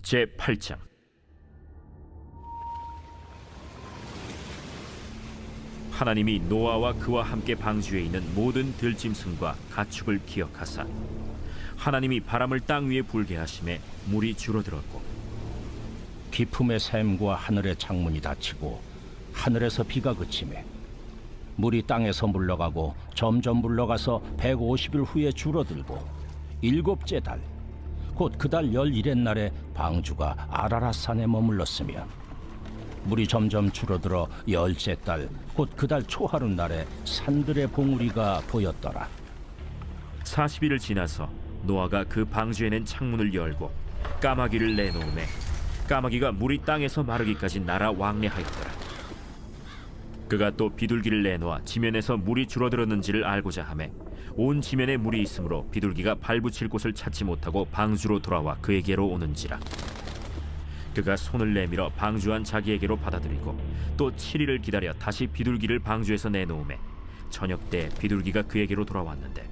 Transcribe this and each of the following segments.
제8장. 하나님이 노아와 그와 함께 방주에 있는 모든 들짐승과 가축을 기억하사 하나님이 바람을 땅 위에 불게 하심에 물이 줄어들었고 깊음의 샘과 하늘의 창문이 닫히고 하늘에서 비가 그치매 물이 땅에서 물러가고 점점 물러가서 150일 후에 줄어들고 일곱째 달 곧 그 달 11의 날에 방주가 아라랏산에 머물렀으며 물이 점점 줄어들어 10째 달 곧 그 달 초하루 날에 산들의 봉우리가 보였더라. 40일을 지나서 노아가 그 방주에 낸 창문을 열고 까마귀를 내놓음에 까마귀가 물이 땅에서 마르기까지 날아 왕래하였더라. 그가 또 비둘기를 내놓아 지면에서 물이 줄어들었는지를 알고자 하매 온 지면에 물이 있으므로 비둘기가 발붙일 곳을 찾지 못하고 방주로 돌아와 그에게로 오는지라. 그가 손을 내밀어 방주 안 자기에게로 받아들이고 또 7일을 기다려 다시 비둘기를 방주에서 내놓음에 저녁 때 비둘기가 그에게로 돌아왔는데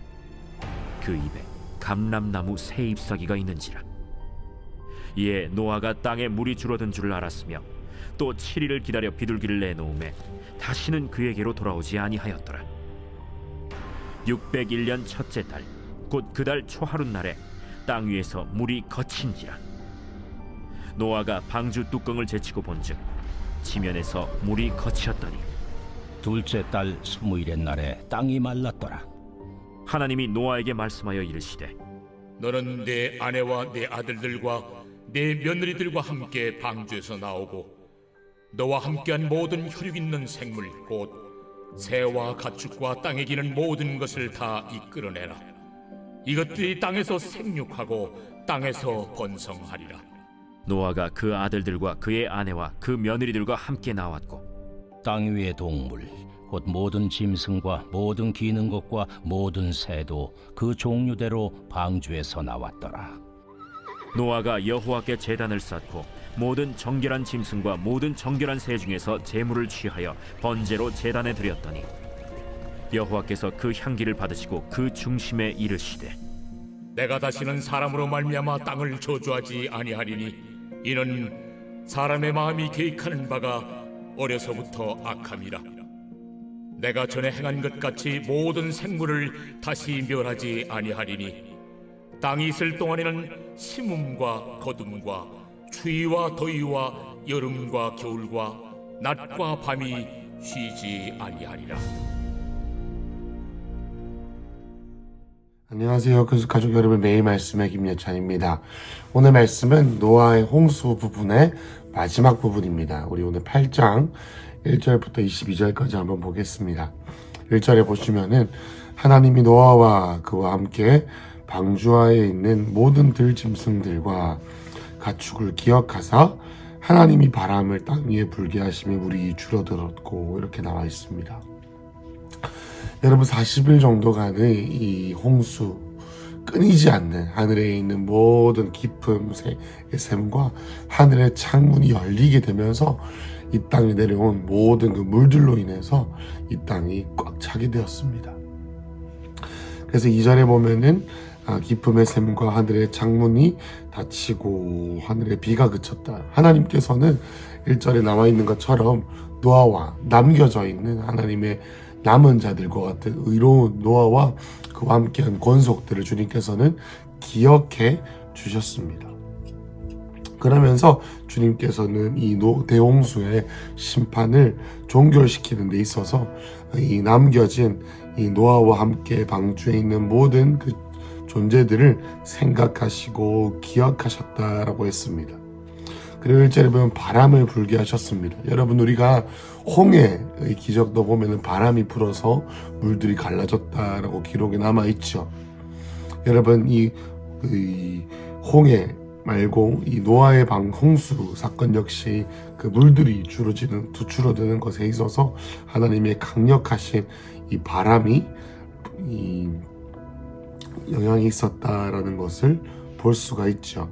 그 입에 감람나무 새 잎사귀가 있는지라. 이에 노아가 땅에 물이 줄어든 줄을 알았으며 또 7일을 기다려 비둘기를 내놓음에 다시는 그에게로 돌아오지 아니하였더라. 601년 첫째 달 곧 그 달 초하루 날에 땅 위에서 물이 거친지라. 노아가 방주 뚜껑을 제치고 본즉 지면에서 물이 거치었더니 둘째 달 20일의 날에 땅이 말랐더라. 하나님이 노아에게 말씀하여 이르시되 너는 내 아내와 내 아들들과 내 며느리들과 함께 방주에서 나오고 너와 함께한 모든 혈육 있는 생물 곧 새와 가축과 땅에 기는 모든 것을 다 이끌어내라. 이것들이 땅에서 생육하고 땅에서 번성하리라. 노아가 그 아들들과 그의 아내와 그 며느리들과 함께 나왔고 땅 위의 동물 곧 모든 짐승과 모든 기는 것과 모든 새도 그 종류대로 방주에서 나왔더라. 노아가 여호와께 제단을 쌓고 모든 정결한 짐승과 모든 정결한 새 중에서 제물을 취하여 번제로 제단에 드렸더니 여호와께서 그 향기를 받으시고 그 중심에 이르시되 내가 다시는 사람으로 말미암아 땅을 저주하지 아니하리니 이는 사람의 마음이 계획하는 바가 어려서부터 악함이라. 내가 전에 행한 것 같이 모든 생물을 다시 멸하지 아니하리니 땅이 있을 동안에는 심음과 거둠과 추위와 더위와 여름과 겨울과 낮과 밤이 쉬지 아니하리라. 안녕하세요. 가족 여러분, 매일 말씀의 김예찬입니다. 오늘 말씀은 노아의 홍수 부분의 마지막 부분입니다. 우리 오늘 8장 1절부터 22절까지 한번 보겠습니다. 1절에 보시면은 하나님이 노아와 그와 함께 방주하에 있는 모든 들짐승들과 가축을 기억하사 하나님이 바람을 땅 위에 불게 하심에 물이 줄어들었고 이렇게 나와 있습니다. 여러분, 40일 정도간의 이 홍수, 끊이지 않는 하늘에 있는 모든 깊은 샘과 하늘의 창문이 열리게 되면서 이 땅에 내려온 모든 그 물들로 인해서 이 땅이 꽉 차게 되었습니다. 그래서 2절에 보면은 깊음의 샘과 하늘의 창문이 닫히고 하늘의 비가 그쳤다. 하나님께서는 1절에 나와 있는 것처럼 노아와 남겨져 있는 하나님의 남은 자들과 같은 의로운 노아와 그와 함께한 권속들을 주님께서는 기억해 주셨습니다. 그러면서 주님께서는 이 대홍수의 심판을 종결시키는 데 있어서 이 남겨진 이 노아와 함께 방주에 있는 모든 그 존재들을 생각하시고 기억하셨다라고 했습니다. 그리고 1절에 보면 바람을 불게 하셨습니다. 여러분, 우리가 홍해의 기적도 보면은 바람이 불어서 물들이 갈라졌다라고 기록에 남아있죠. 여러분, 이 홍해 말고 이 노아의 홍수 사건 역시 그 물들이 줄어드는 것에 있어서 하나님의 강력하신 이 바람이 이 영향이 있었다라는 것을 볼 수가 있죠.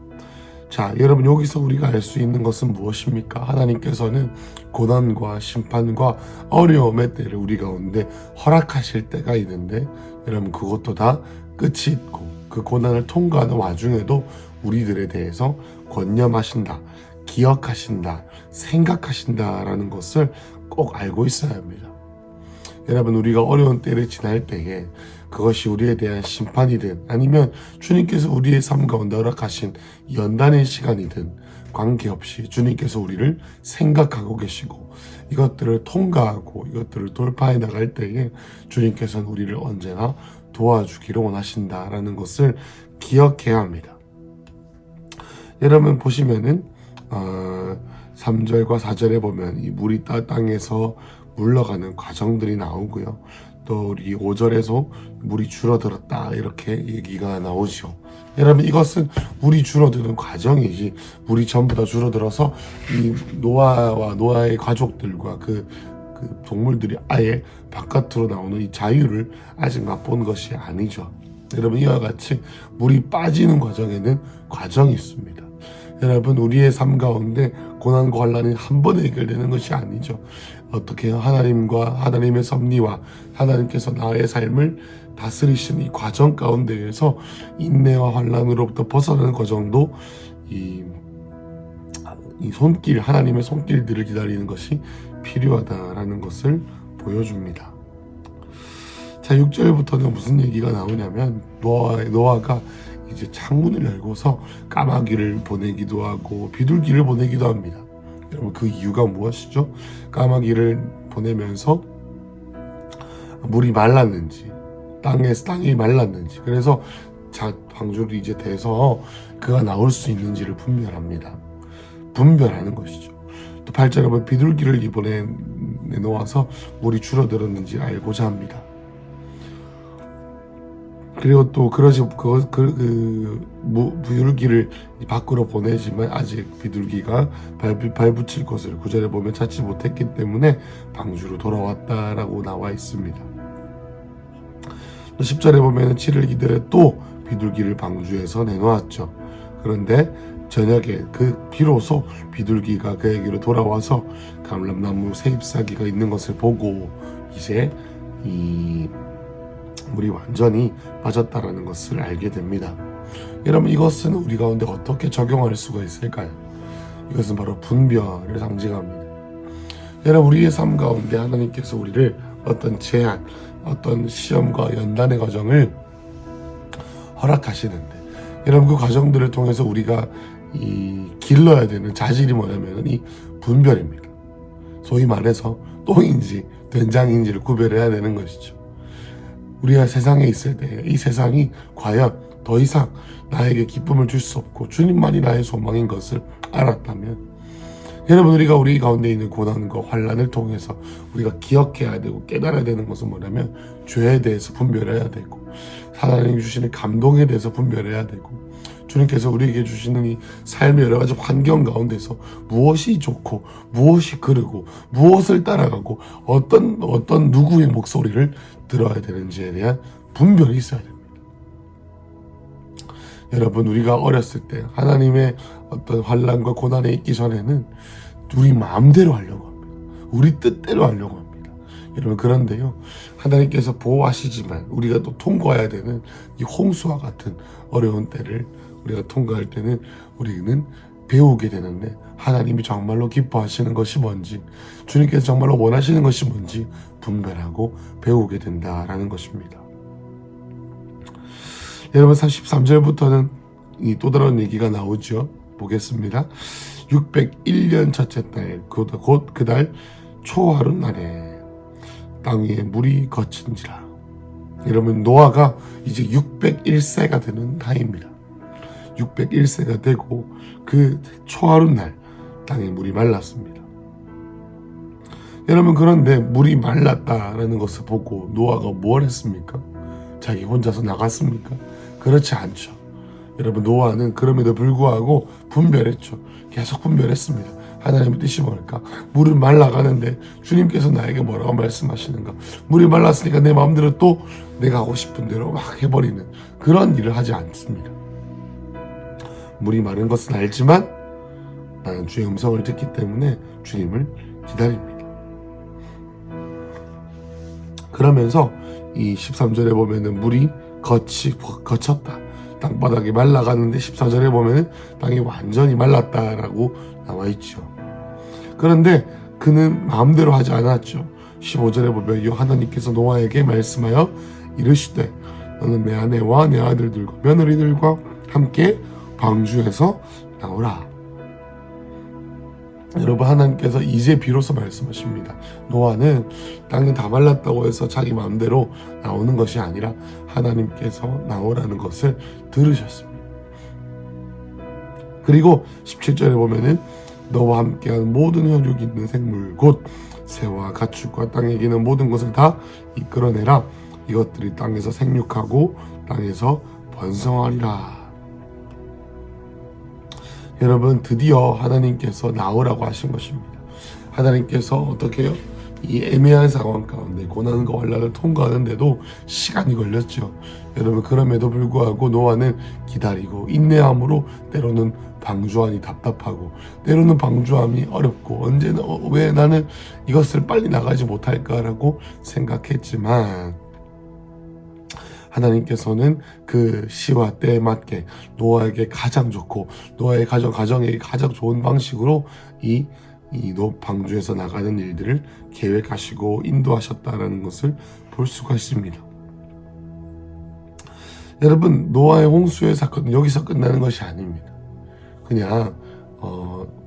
자, 여러분 여기서 우리가 알 수 있는 것은 무엇입니까? 하나님께서는 고난과 심판과 어려움의 때를 우리 가운데 허락하실 때가 있는데 여러분 그것도 다 끝이 있고 그 고난을 통과하는 와중에도 우리들에 대해서 권념하신다, 기억하신다, 생각하신다라는 것을 꼭 알고 있어야 합니다. 여러분 우리가 어려운 때를 지날 때에 그것이 우리에 대한 심판이든 아니면 주님께서 우리의 삶 가운데 허락하신 연단의 시간이든 관계없이 주님께서 우리를 생각하고 계시고 이것들을 통과하고 이것들을 돌파해 나갈 때에 주님께서는 우리를 언제나 도와주기를 원하신다라는 것을 기억해야 합니다. 여러분 보시면은 3절과 4절에 보면 이 물이 땅에서 물러가는 과정들이 나오고요. 또 우리 5절에서 물이 줄어들었다 이렇게 얘기가 나오죠. 여러분 이것은 물이 줄어드는 과정이지 물이 전부 다 줄어들어서 이 노아와 노아의 가족들과 그 동물들이 아예 바깥으로 나오는 이 자유를 아직 맛본 것이 아니죠. 여러분 이와 같이 물이 빠지는 과정에는 과정이 있습니다. 여러분 우리의 삶 가운데 고난과 환난이 한 번에 해결되는 것이 아니죠. 어떻게 하나님과 하나님의 섭리와 하나님께서 나의 삶을 다스리시는 이 과정 가운데에서 인내와 환난으로부터 벗어나는 과정도 이 손길 하나님의 손길들을 기다리는 것이 필요하다라는 것을 보여줍니다. 자 6절부터는 무슨 얘기가 나오냐면 노아가 이제 창문을 열고서 까마귀를 보내기도 하고 비둘기를 보내기도 합니다. 여러분 그 이유가 무엇이죠? 까마귀를 보내면서 물이 말랐는지 땅이 말랐는지 그래서 방주를 이제 대서 그가 나올 수 있는지를 분별하는 것이죠. 또 8절에 보면 비둘기를 이번에 내놓아서 물이 줄어들었는지 알고자 합니다. 그리고 또 비둘기를 밖으로 보내지만 아직 비둘기가 발붙일 것을 9절에 보면 찾지 못했기 때문에 방주로 돌아왔다라고 나와 있습니다. 또 10절에 보면 7일 기다려 또 비둘기를 방주에서 내놓았죠. 그런데 저녁에 비로소 비둘기가 그에게로 돌아와서 감람나무 새잎사귀가 있는 것을 보고 이제 이 물이 완전히 빠졌다라는 것을 알게 됩니다. 여러분 이것은 우리 가운데 어떻게 적용할 수가 있을까요? 이것은 바로 분별을 상징합니다. 여러분 우리의 삶 가운데 하나님께서 우리를 어떤 제한, 어떤 시험과 연단의 과정을 허락하시는데 여러분 그 과정들을 통해서 우리가 길러야 되는 자질이 뭐냐면 이 분별입니다. 소위 말해서 똥인지 된장인지를 구별해야 되는 것이죠. 우리가 세상에 있을 때 이 세상이 과연 더 이상 나에게 기쁨을 줄 수 없고 주님만이 나의 소망인 것을 알았다면 여러분 우리가 우리 가운데 있는 고난과 환난을 통해서 우리가 기억해야 되고 깨달아야 되는 것은 뭐냐면 죄에 대해서 분별해야 되고 하나님이 주시는 감동에 대해서 분별해야 되고 주님께서 우리에게 주시는 이 삶의 여러 가지 환경 가운데서 무엇이 좋고 무엇이 그르고 무엇을 따라가고 어떤 누구의 목소리를 들어야 되는지에 대한 분별이 있어야 됩니다. 여러분 우리가 어렸을 때 하나님의 어떤 환난과 고난에 있기 전에는 우리 마음대로 하려고 합니다. 우리 뜻대로 하려고 합니다. 여러분 그런데요 하나님께서 보호하시지만 우리가 또 통과해야 되는 이 홍수와 같은 어려운 때를 우리가 통과할 때는 우리는 배우게 되는데 하나님이 정말로 기뻐하시는 것이 뭔지 주님께서 정말로 원하시는 것이 뭔지 분별하고 배우게 된다라는 것입니다. 여러분 13절부터는 이 또 다른 얘기가 나오죠. 보겠습니다. 601년 첫째 달 곧 그달 초하룻 날에 땅 위에 물이 거친지라. 여러분 노아가 이제 601세가 되는 나이입니다. 601세가 되고 그 초하룻 날 땅에 물이 말랐습니다. 여러분 그런데 물이 말랐다라는 것을 보고 노아가 뭘 했습니까? 자기 혼자서 나갔습니까? 그렇지 않죠. 여러분 노아는 그럼에도 불구하고 분별했죠. 계속 분별했습니다. 하나님의 뜻이 뭘까? 물이 말라가는데 주님께서 나에게 뭐라고 말씀하시는가? 물이 말랐으니까 내 마음대로 또 내가 하고 싶은 대로 막 해버리는 그런 일을 하지 않습니다. 물이 마른 것은 알지만 나는 주의 음성을 듣기 때문에 주님을 기다립니다. 그러면서 이 13절에 보면은 물이 거쳤다. 땅바닥이 말라가는데 14절에 보면은 땅이 완전히 말랐다라고 나와 있죠. 그런데 그는 마음대로 하지 않았죠. 15절에 보면 하나님께서 노아에게 말씀하여 이르시되 너는 내 아내와 내 아들들과 며느리들과 함께 방주에서 나오라. 여러분, 하나님께서 이제 비로소 말씀하십니다. 노아는 땅이 다 말랐다고 해서 자기 마음대로 나오는 것이 아니라 하나님께서 나오라는 것을 들으셨습니다. 그리고 17절에 보면은 너와 함께한 모든 혈육 있는 생물 곧 새와 가축과 땅에 기는 모든 것을 다 이끌어내라. 이것들이 땅에서 생육하고 땅에서 번성하리라. 여러분, 드디어 하나님께서 나오라고 하신 것입니다. 하나님께서 어떻게 해요? 이 애매한 상황 가운데 고난과 환난을 통과하는데도 시간이 걸렸죠. 여러분, 그럼에도 불구하고 노아는 기다리고 인내함으로 때로는 방주함이 답답하고 때로는 방주함이 어렵고 언제나 왜 나는 이것을 빨리 나가지 못할까라고 생각했지만 하나님께서는 그 시와 때에 맞게 노아에게 가장 좋고 노아의 가정에게 가장 좋은 방식으로 이 방주에서 나가는 일들을 계획하시고 인도하셨다라는 것을 볼 수가 있습니다. 여러분, 노아의 홍수의 사건은 여기서 끝나는 것이 아닙니다. 그냥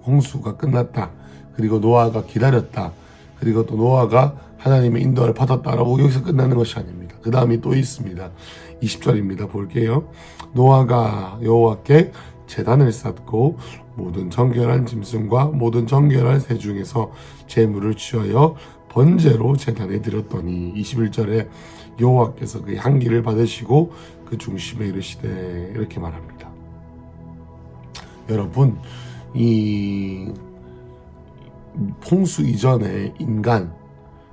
홍수가 끝났다. 그리고 노아가 기다렸다. 그리고 또 노아가 하나님의 인도를 받았다라고 여기서 끝나는 것이 아닙니다. 그 다음이 또 있습니다. 20절입니다. 볼게요. 노아가 여호와께 제단을 쌓고 모든 정결한 짐승과 모든 정결한 새 중에서 제물을 취하여 번제로 제단에 드렸더니 21절에 여호와께서 그 향기를 받으시고 그 중심에 이르시되 이렇게 말합니다. 여러분, 이 홍수 이전에 인간,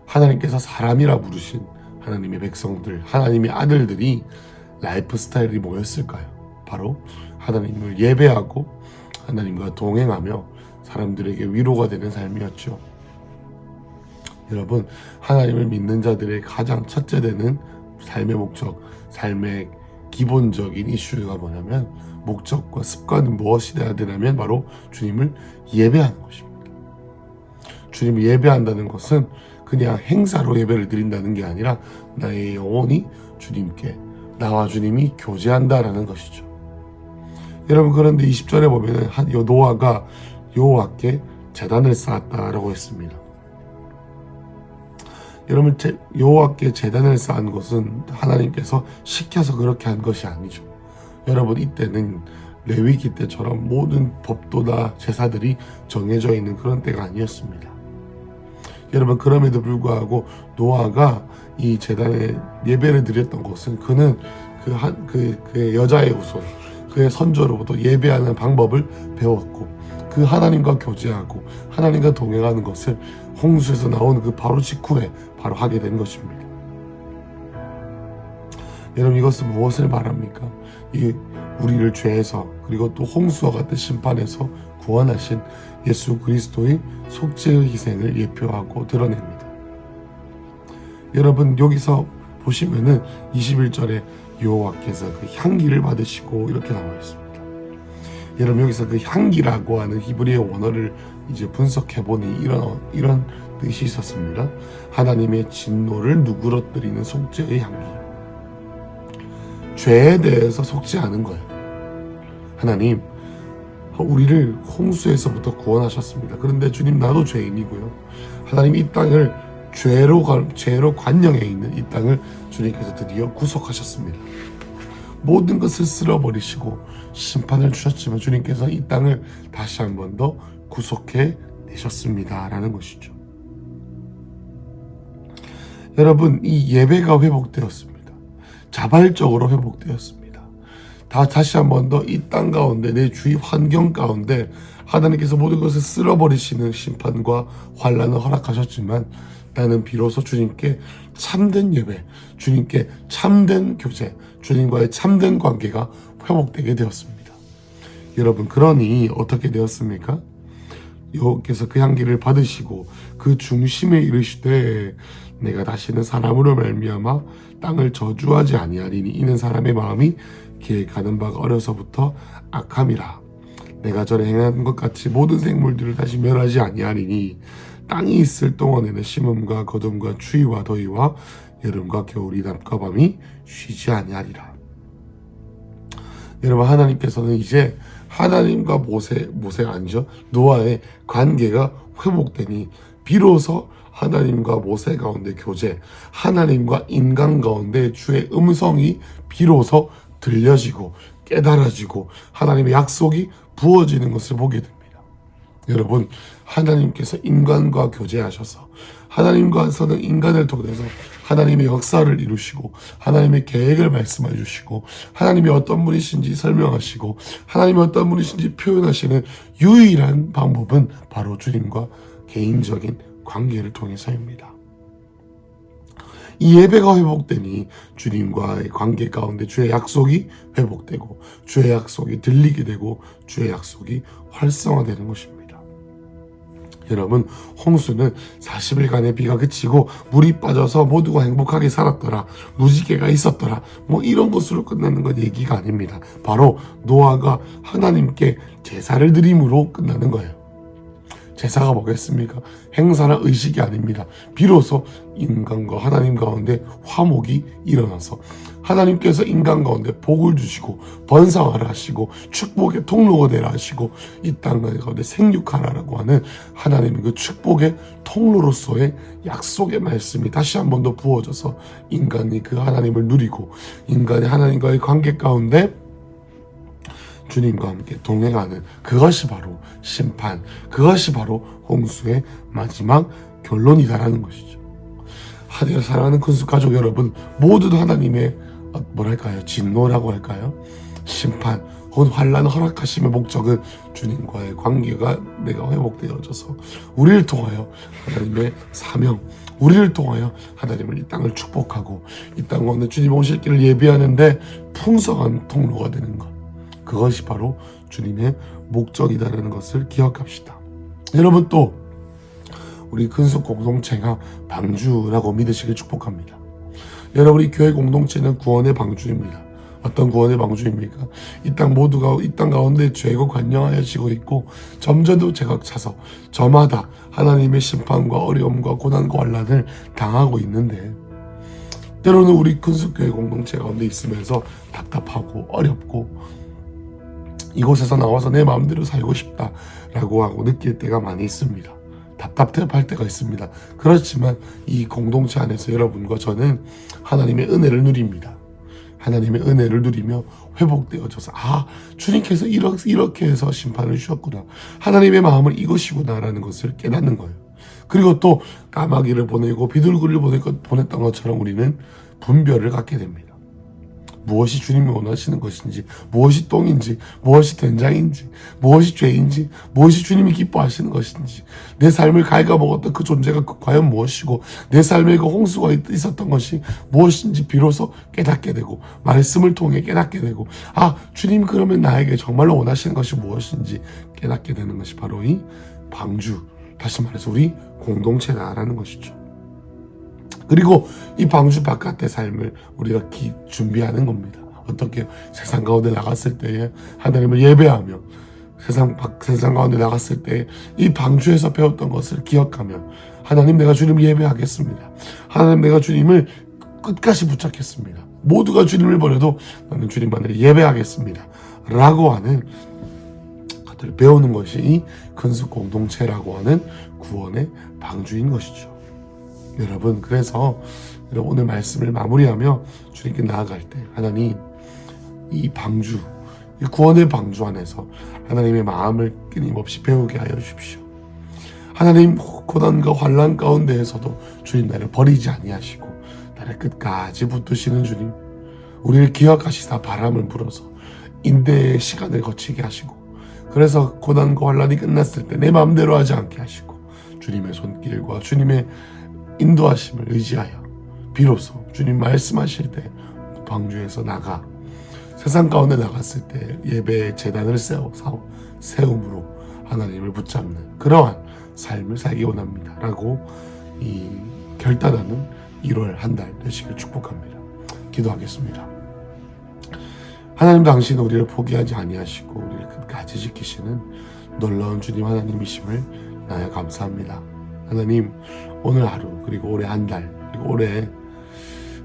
하나님께서 사람이라 부르신 하나님의 백성들, 하나님의 아들들이 라이프 스타일이 뭐였을까요? 바로 하나님을 예배하고 하나님과 동행하며 사람들에게 위로가 되는 삶이었죠. 여러분, 하나님을 믿는 자들의 가장 첫째 되는 삶의 목적, 삶의 기본적인 이슈가 뭐냐면 목적과 습관은 무엇이 되어야 되냐면 바로 주님을 예배하는 것입니다. 주님을 예배한다는 것은 그냥 행사로 예배를 드린다는 게 아니라 나의 영혼이 주님께, 나와 주님이 교제한다라는 것이죠. 여러분, 그런데 20절에 보면은 노아가 여호와께 제단을 쌓았다라고 했습니다. 여러분, 여호와께 제단을 쌓은 것은 하나님께서 시켜서 그렇게 한 것이 아니죠. 여러분, 이때는 레위기 때처럼 모든 법도나 제사들이 정해져 있는 그런 때가 아니었습니다. 여러분, 그럼에도 불구하고 노아가 이 제단에 예배를 드렸던 것은 그는 그의 여자의 후손, 그의 선조로부터 예배하는 방법을 배웠고 그 하나님과 교제하고 하나님과 동행하는 것을 홍수에서 나오는 그 바로 직후에 바로 하게 된 것입니다. 여러분, 이것은 무엇을 말합니까? 우리를 죄에서 그리고 또 홍수와 같은 심판에서 구원하신 예수 그리스도의 속죄의 희생을 예표하고 드러냅니다. 여러분, 여기서 보시면은 21절에 여호와께서 그 향기를 받으시고 이렇게 나와 있습니다. 여러분, 여기서 그 향기라고 하는 히브리어 원어를 이제 분석해 보니 이런 뜻이 있었습니다. 하나님의 진노를 누그러뜨리는 속죄의 향기. 죄에 대해서 속죄하는 거예요. 하나님, 우리를 홍수에서부터 구원하셨습니다. 그런데 주님, 나도 죄인이고요. 하나님, 이 땅을 죄로 관영해 있는 이 땅을 주님께서 드디어 구속하셨습니다. 모든 것을 쓸어버리시고 심판을 주셨지만 주님께서 이 땅을 다시 한 번 더 구속해 내셨습니다 라는 것이죠. 여러분, 이 예배가 회복되었습니다. 자발적으로 회복되었습니다. 다시 한 번 더 이 땅 가운데, 내 주위 환경 가운데 하나님께서 모든 것을 쓸어버리시는 심판과 환난을 허락하셨지만 나는 비로소 주님께 참된 예배, 주님께 참된 교제, 주님과의 참된 관계가 회복되게 되었습니다. 여러분, 그러니 어떻게 되었습니까? 여호와께서 그 향기를 받으시고 그 중심에 이르시되 내가 다시는 사람으로 말미암아 땅을 저주하지 아니하리니 이는 사람의 마음이 계획하는 바가 어려서부터 악함이라. 내가 전에 행한 것 같이 모든 생물들을 다시 멸하지 아니하리니 땅이 있을 동안에는 심음과 거둠과 추위와 더위와 여름과 겨울이 낮과 밤이 쉬지 아니하리라. 여러분, 하나님께서는 이제 하나님과 모세가 아니죠, 노아의 관계가 회복되니 비로소 하나님과 모세 가운데 교제, 하나님과 인간 가운데 주의 음성이 비로소 들려지고 깨달아지고 하나님의 약속이 부어지는 것을 보게 됩니다. 여러분, 하나님께서 인간과 교제하셔서 하나님과서는 인간을 통해서 하나님의 역사를 이루시고 하나님의 계획을 말씀해 주시고 하나님이 어떤 분이신지 설명하시고 하나님이 어떤 분이신지 표현하시는 유일한 방법은 바로 주님과 개인적인 관계를 통해서입니다. 이 예배가 회복되니 주님과의 관계 가운데 주의 약속이 회복되고 주의 약속이 들리게 되고 주의 약속이 활성화되는 것입니다. 여러분, 홍수는 40일간의 비가 그치고 물이 빠져서 모두가 행복하게 살았더라, 무지개가 있었더라, 뭐 이런 것으로 끝나는 건 얘기가 아닙니다. 바로 노아가 하나님께 제사를 드림으로 끝나는 거예요. 제사가 뭐겠습니까? 행사나 의식이 아닙니다. 비로소 인간과 하나님 가운데 화목이 일어나서 하나님께서 인간 가운데 복을 주시고 번성하라 하시고 축복의 통로가 되라 하시고 이 땅 가운데 생육하라라고 하는 하나님의 그 축복의 통로로서의 약속의 말씀이 다시 한 번 더 부어져서 인간이 그 하나님을 누리고 인간이 하나님과의 관계 가운데 주님과 함께 동행하는, 그것이 바로 심판, 그것이 바로 홍수의 마지막 결론이다라는 것이죠. 하늘을 사랑하는 큰수 가족 여러분, 모두도 하나님의 진노라고 할까요? 심판 혹은 환난 허락하심의 목적은 주님과의 관계가 내가 회복되어져서 우리를 통하여 하나님의 사명, 우리를 통하여 하나님을 이 땅을 축복하고 이 땅 가운데 주님 오실 길을 예비하는데 풍성한 통로가 되는 것, 그것이 바로 주님의 목적이다라는 것을 기억합시다. 여러분, 또 우리 큰속 공동체가 방주라고 믿으시길 축복합니다. 여러분, 이 교회 공동체는 구원의 방주입니다. 어떤 구원의 방주입니까? 이 땅 모두가 이 땅 가운데 죄고 관영하여지고 있고 점점도 제각 차서 저마다 하나님의 심판과 어려움과 고난과 환난을 당하고 있는데, 때로는 우리 큰속교회 공동체 가운데 있으면서 답답하고 어렵고 이곳에서 나와서 내 마음대로 살고 싶다라고 하고 느낄 때가 많이 있습니다. 답답할 때가 있습니다. 그렇지만 이 공동체 안에서 여러분과 저는 하나님의 은혜를 누립니다. 하나님의 은혜를 누리며 회복되어져서 주님께서 이렇게 해서 심판을 주셨구나, 하나님의 마음은 이것이구나라는 것을 깨닫는 거예요. 그리고 또 까마귀를 보내고 비둘기를 보냈던 것처럼 우리는 분별을 갖게 됩니다. 무엇이 주님이 원하시는 것인지, 무엇이 똥인지, 무엇이 된장인지, 무엇이 죄인지, 무엇이 주님이 기뻐하시는 것인지, 내 삶을 갉아먹었던 그 존재가 과연 무엇이고 내 삶에 그 홍수가 있었던 것이 무엇인지 비로소 깨닫게 되고 말씀을 통해 깨닫게 되고 주님 그러면 나에게 정말로 원하시는 것이 무엇인지 깨닫게 되는 것이 바로 이 방주, 다시 말해서 우리 공동체다라는 것이죠. 그리고 이 방주 바깥의 삶을 우리가 준비하는 겁니다. 어떻게? 세상 가운데 나갔을 때에 하나님을 예배하며 세상 가운데 나갔을 때 이 방주에서 배웠던 것을 기억하며 하나님, 내가 주님을 예배하겠습니다. 하나님, 내가 주님을 끝까지 붙잡겠습니다. 모두가 주님을 버려도 나는 주님만을 예배하겠습니다 라고 하는 것들을 배우는 것이 이 근숙 공동체라고 하는 구원의 방주인 것이죠. 여러분, 그래서 여러분 오늘 말씀을 마무리하며 주님께 나아갈 때 하나님, 이 방주, 이 구원의 방주 안에서 하나님의 마음을 끊임없이 배우게 하여 주십시오. 하나님, 고난과 환난 가운데에서도 주님 나를 버리지 아니하시고 나를 끝까지 붙드시는 주님, 우리를 기억하시사 바람을 불어서 인대의 시간을 거치게 하시고, 그래서 고난과 환난이 끝났을 때 내 마음대로 하지 않게 하시고 주님의 손길과 주님의 인도하심을 의지하여 비로소 주님 말씀하실 때 방주에서 나가 세상 가운데 나갔을 때 예배의 재단을 세움으로 하나님을 붙잡는 그러한 삶을 살기 원합니다 라고 이 결단하는 1월 한 달 되시길 축복합니다. 기도하겠습니다. 하나님, 당신은 우리를 포기하지 아니하시고 우리를 끝까지 지키시는 놀라운 주님 하나님이심을 나야 감사합니다. 하나님, 오늘 하루 그리고 올해 한 달 그리고 올해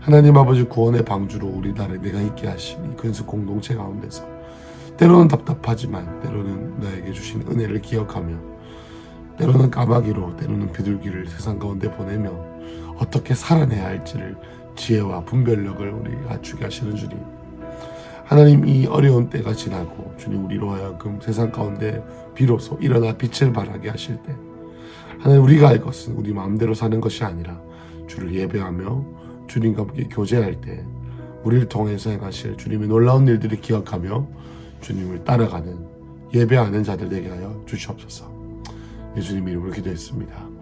하나님 아버지 구원의 방주로 우리나라에 내가 있게 하신 이 근수 공동체 가운데서 때로는 답답하지만 때로는 나에게 주신 은혜를 기억하며 때로는 까마귀로 때로는 비둘기를 세상 가운데 보내며 어떻게 살아내야 할지를 지혜와 분별력을 우리 갖추게 하시는 주님, 하나님, 이 어려운 때가 지나고 주님 우리로 하여금 세상 가운데 비로소 일어나 빛을 발하게 하실 때 하나님, 우리가 할 것은 우리 마음대로 사는 것이 아니라 주를 예배하며 주님과 함께 교제할 때 우리를 통해서 행하실 주님의 놀라운 일들을 기억하며 주님을 따라가는 예배하는 자들 되게 하여 주시옵소서. 예수님 이름으로 기도했습니다.